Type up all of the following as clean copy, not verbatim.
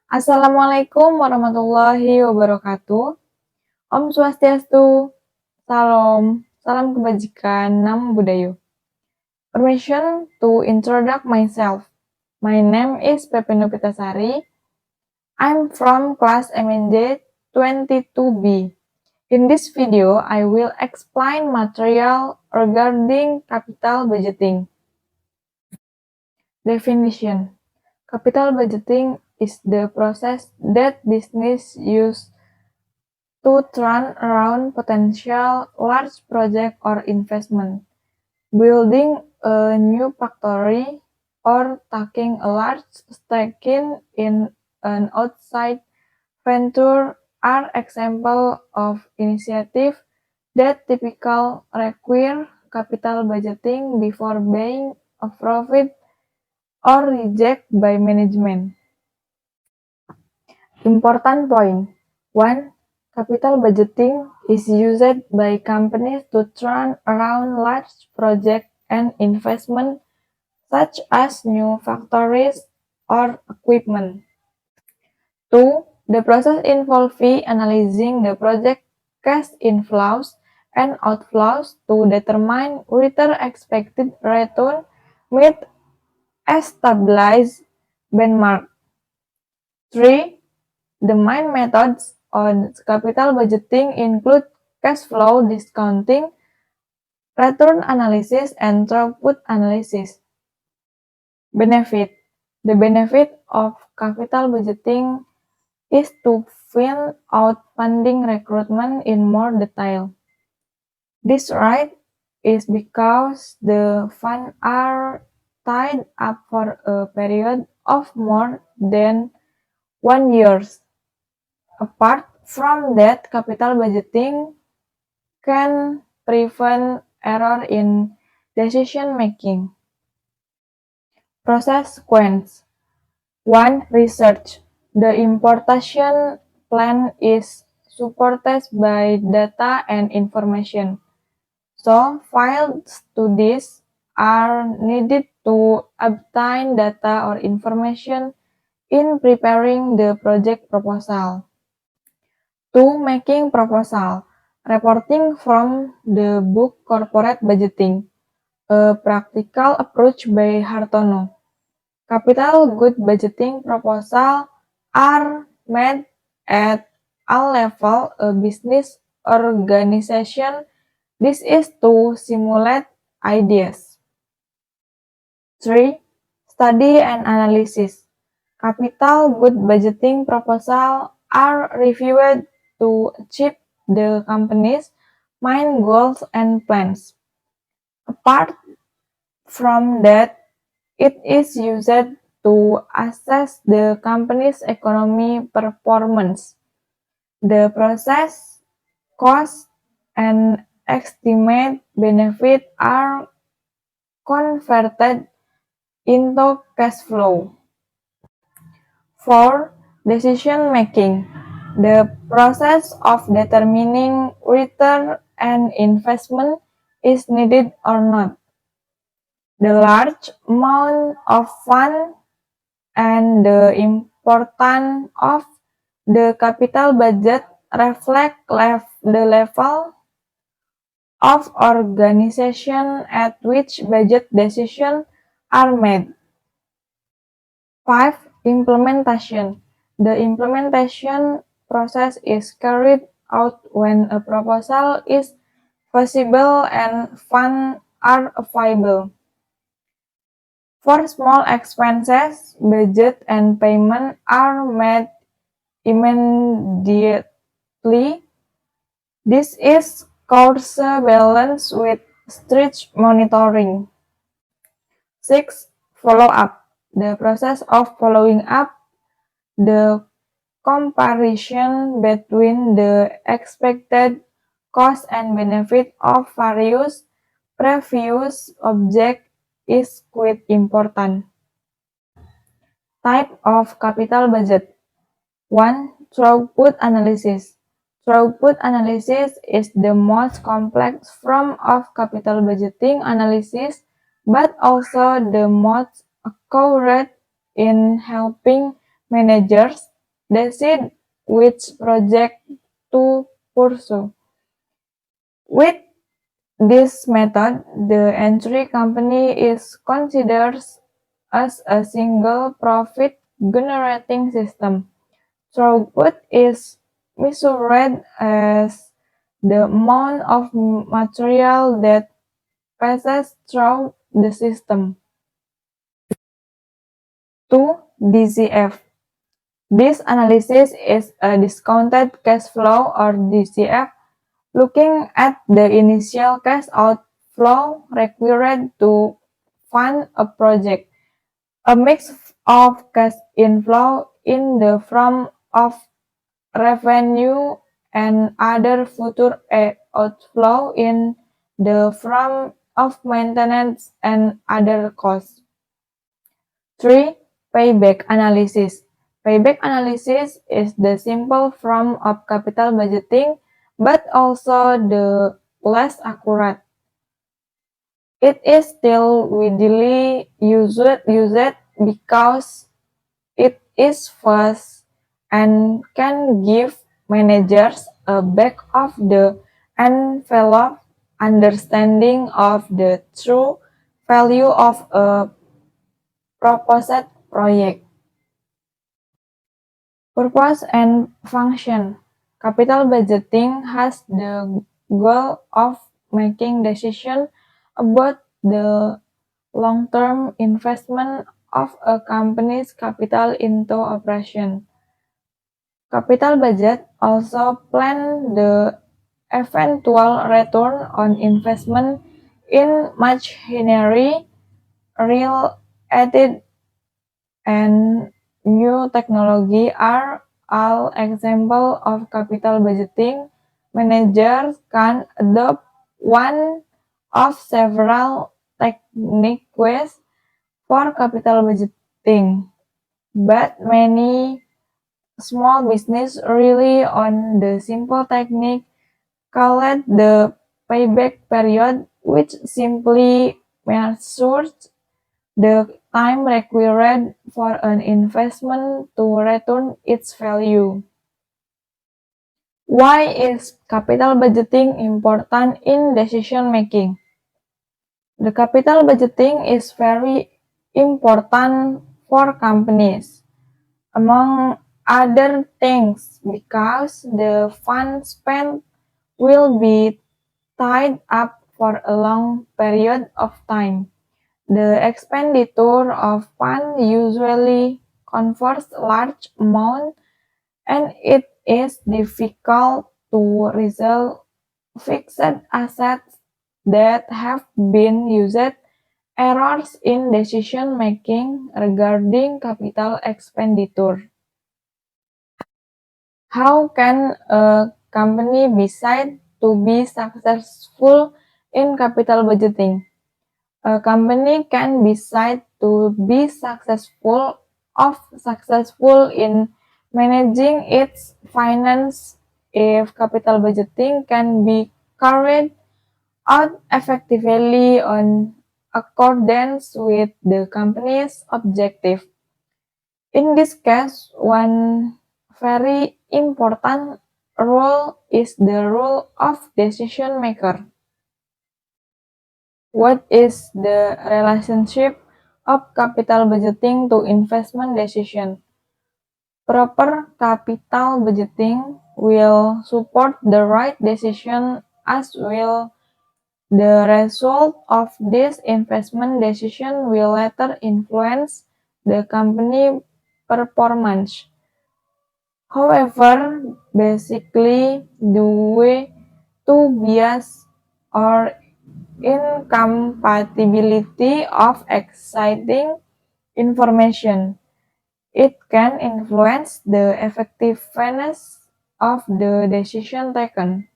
Assalamualaikum warahmatullahi wabarakatuh. Om Swastiastu, Salam, salam kebajikan, Namo Buddhaya. Permission to introduce myself. My name is Pepe Nopitasari. I'm from class MNJ 22B. In this video, I will explain material regarding capital budgeting. Definition. Capital budgeting is the process that business use to turn around potential large project or investment. Building a new factory or taking a large stake in an outside venture are examples of initiatives that typically require capital budgeting before being a profit or reject by management. Important point. 1. Capital budgeting is used by companies to turn around large projects and investments such as new factories or equipment. 2. The process involves analyzing the project cash inflows and outflows to determine whether expected return meet established benchmark. 3. The main methods on capital budgeting include cash flow discounting, return analysis, and throughput analysis. Benefit. The benefit of capital budgeting is to fill out funding recruitment in more detail. This right is because the funds are tied up for a period of more than 1 year. Apart from that, capital budgeting can prevent error in decision making. Process sequence. 1. Research. The importation plan is supported by data and information. So, field studies are needed to obtain data or information in preparing the project proposal. 2. Making proposal. Reporting from the book Corporate Budgeting, a practical approach by Hartono. Capital good budgeting proposal are made at all level a business organization. This is to simulate ideas. 3. Study and analysis. Capital good budgeting proposal are reviewed to achieve the company's main goals and plans. Apart from that, it is used to assess the company's economic performance. The process, cost, and estimate benefit are converted into cash flow. 4. Decision making. The process of determining whether an investment is needed or not. The large amount of funds and the importance of the capital budget reflect the level of organization at which budget decisions are made. 5. Implementation. The implementation process is carried out when a proposal is feasible and funds are available. For small expenses, budget and payment are made immediately. This is counterbalanced with strict monitoring. 6. Follow-up. The process of following up the comparison between the expected cost and benefit of various previous objects is quite important. Type of capital budget. 1. Throughput analysis. Throughput analysis is the most complex form of capital budgeting analysis, but also the most accurate in helping managers decide which project to pursue. With this method, the entry company is considered as a single profit-generating system. Throughput is measured as the amount of material that passes through the system. 2. DCF. This analysis is a discounted cash flow or DCF, looking at the initial cash outflow required to fund a project. A mix of cash inflow in the form of revenue and other future outflow in the form of maintenance and other costs. 3. Payback analysis. Payback analysis is the simple form of capital budgeting, but also the less accurate. It is still widely used because it is fast and can give managers a back of the envelope understanding of the true value of a proposed project. Purpose and function. Capital budgeting has the goal of making decisions about the long-term investment of a company's capital into operation. Capital budget also plan the eventual return on investment in machinery, real estate, and new technology are all examples of capital budgeting. Managers can adopt one of several techniques for capital budgeting, but many small business rely on the simple technique called the payback period, which simply measures the time required for an investment to return its value. Why is capital budgeting important in decision making? The capital budgeting is very important for companies, among other things, because the funds spent will be tied up for a long period of time. The expenditure of funds usually covers large amounts, and it is difficult to resell fixed assets that have been used. Errors in decision making regarding capital expenditure. How can a company decide to be successful in capital budgeting? A company can decide to be successful in managing its finance if capital budgeting can be carried out effectively on accordance with the company's objective. In this case, one very important rule is the rule of decision maker. What is the relationship of capital budgeting to investment decision? Proper capital budgeting will support the right decision, as will the result of this investment decision will later influence the company performance. However, basically, due to bias or incompatibility of exciting information, it can influence the effectiveness of the decision taken.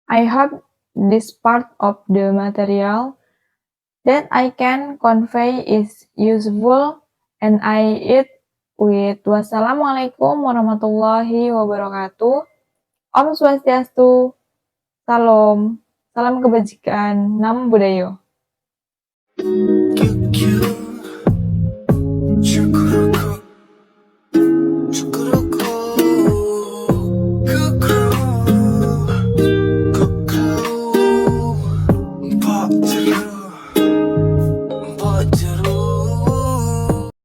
I hope this part of the material that I can convey is useful, and I it with wassalamualaikum warahmatullahi wabarakatuh. Om Swastiastu, Salam, salam kebajikan, Namo Buddhaya.